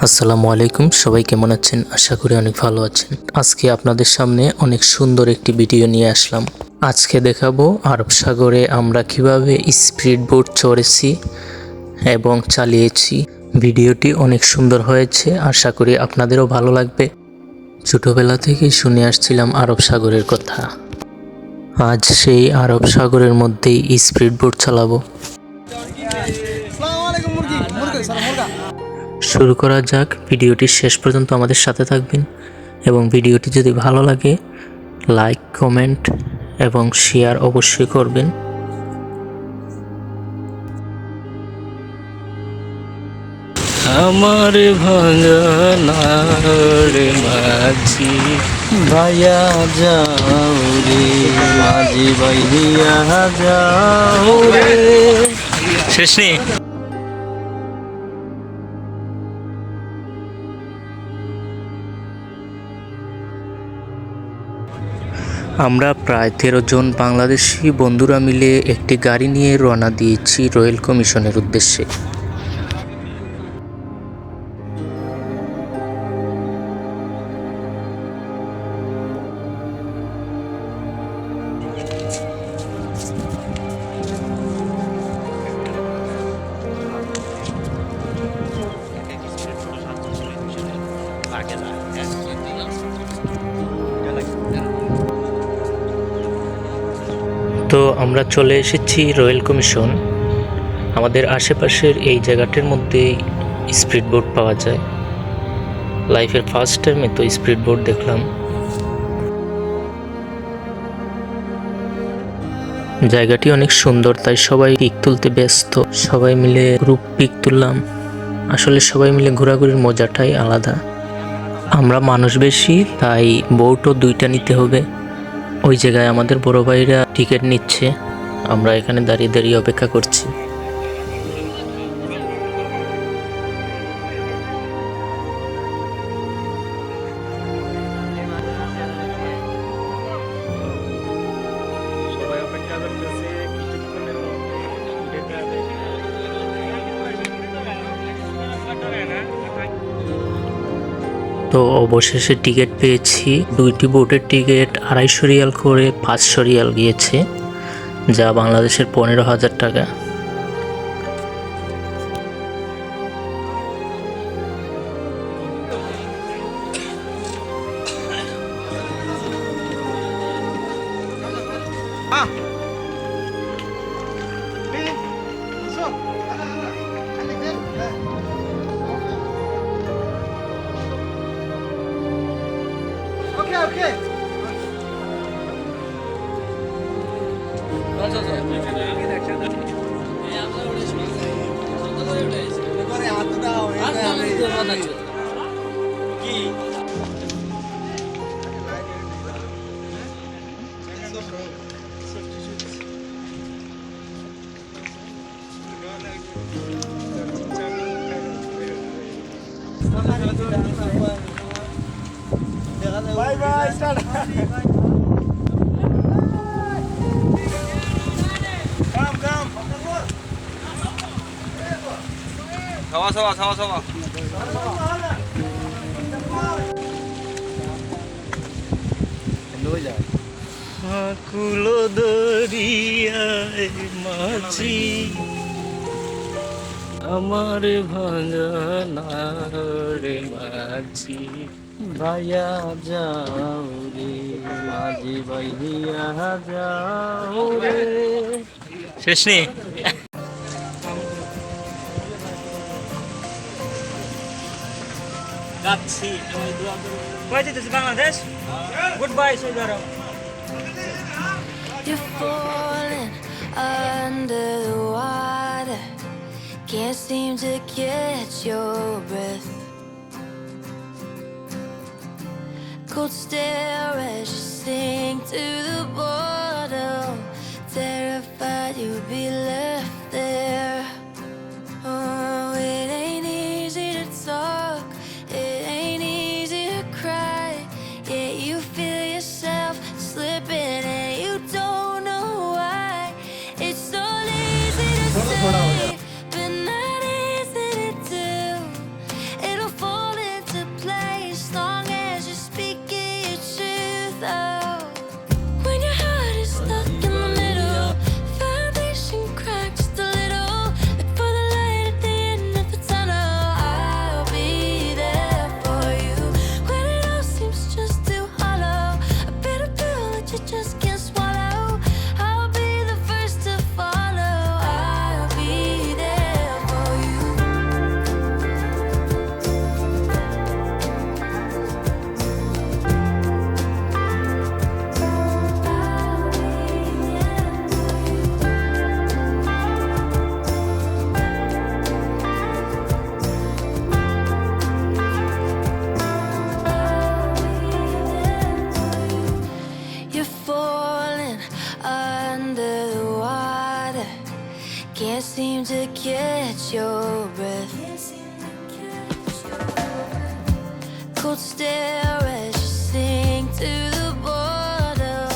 আসসালামু আলাইকুম, সবাই কেমন আছেন? আশা করি অনেক ভালো আছেন। আজকে আপনাদের সামনে অনেক সুন্দর একটি ভিডিও নিয়ে আসলাম। আজকে দেখাবো আরব সাগরে আমরা কিভাবে স্পিড বোট চড়েছি এবং চালিয়েছি। ভিডিওটি অনেক সুন্দর হয়েছে, আশা করি আপনাদেরও ভালো লাগবে। ছোটবেলা থেকেই শুনে আসছিলাম আরব সাগরের কথা। আজ সেই আরব সাগরের মধ্যেই স্পিড বোট চালাবো। শুরু করা যাক। ভিডিওটি শেষ পর্যন্ত আমাদের সাথে থাকবেন এবং ভিডিওটি যদি ভালো লাগে লাইক, কমেন্ট এবং শেয়ার অবশ্যই করবেন। আমার ভাঙা নাড় মাঝি ভাইয়া যাও রে, মাঝি ভাইয়া যাও রে। শেষ নেই। আমরা প্রায় 13 জন বাংলাদেশি বন্ধুরা মিলে একটি গাড়ি নিয়ে রওনা দিয়েছি রয়্যাল কমিশনের উদ্দেশ্যে। তো আমরা চলে এসেছি রয়্যাল কমিশন। আমাদের আশেপাশের এই জায়গাটির মধ্যে স্পিড বোট পাওয়া যায়। লাইফের ফার্স্ট টাইমে তো স্পিড বোট দেখলাম। জায়গাটি অনেক সুন্দর, তাই সবাই পিক তুলতে ব্যস্ত। সবাই মিলে গ্রুপ পিক তুললাম। আসলে সবাই মিলে ঘোরাঘুরির মজাটাই আলাদা। আমরা মানুষ বেশি, তাই বোটও 2টা নিতে হবে। ওই জায়গায় আমাদের বড় ভাইরা টিকিট নিচ্ছে, আমরা এখানে দাঁড়িয়ে দাঁড়িয়ে অপেক্ষা করছি। তো অবশেষে টিকিট পেয়েছি। 2টি বোটের টিকিট 250 রিয়াল করে 500 রিয়াল গিয়েছে, যা বাংলাদেশের 15,000 টাকা। Okay. Bye bye. Start. Come. Sawa. আকুলো দরিয়ায় মাঝি আমার ভাঙা নাড় মাঝি ভাইয়া যাও রে, মাঝি ভাইয়া যাও রে। শেষ নেই। যাচ্ছি কই যেতেছি Bangladesh. Good bye Saudi Arab. You're falling under the water, can't seem to catch your breath. Cold stare as you sink to the bottom, terrified you'll be left there. Oh, it ain't easy to talk, it ain't easy to cry. Yeah, you feel yourself slipping and you don't know why. It's so easy to say, but not easy to do. It'll fall cold stare as you sink to the bottom.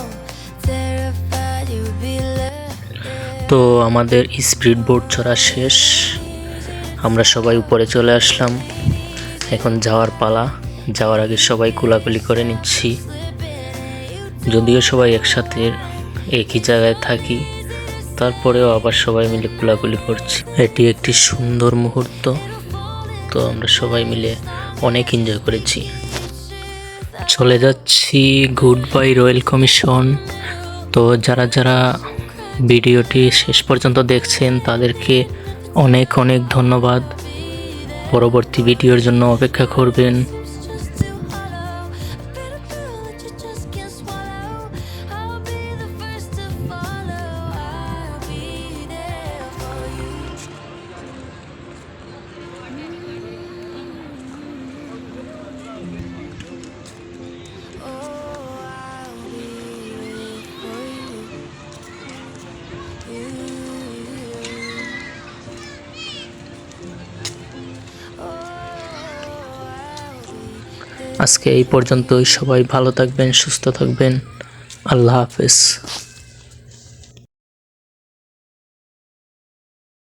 Terrified you'll be left there. তো আমাদের speed boat চড়া শেষ, আমরা সবাই উপরে চলে আসলাম। এখন যাওয়ার পালা। যাওয়ার আগে সবাই কোলাকুলি করে নিচ্ছি। যদিও সবাই একসাথে একই জায়গায় থাকি, তারপরেও আবার সবাই মিলে কোলাকুলি করছি। এটি একটি সুন্দর মুহূর্ত। তো আমরা সবাই মিলে অনেক এনজয় করেছি। চলে যাচ্ছি গুড বাই রয়্যাল কমিশন। তো যারা যারা ভিডিওটি শেষ পর্যন্ত দেখছেন তাদেরকে অনেক অনেক ধন্যবাদ। পরবর্তী ভিডিওর জন্য অপেক্ষা করবেন। I'll be the first to follow. I'll be there for you. Oh, I'll be waiting for you. আজকে এই পর্যন্তই। সবাই ভালো থাকবেন, সুস্থ থাকবেন। আল্লাহ হাফেজ।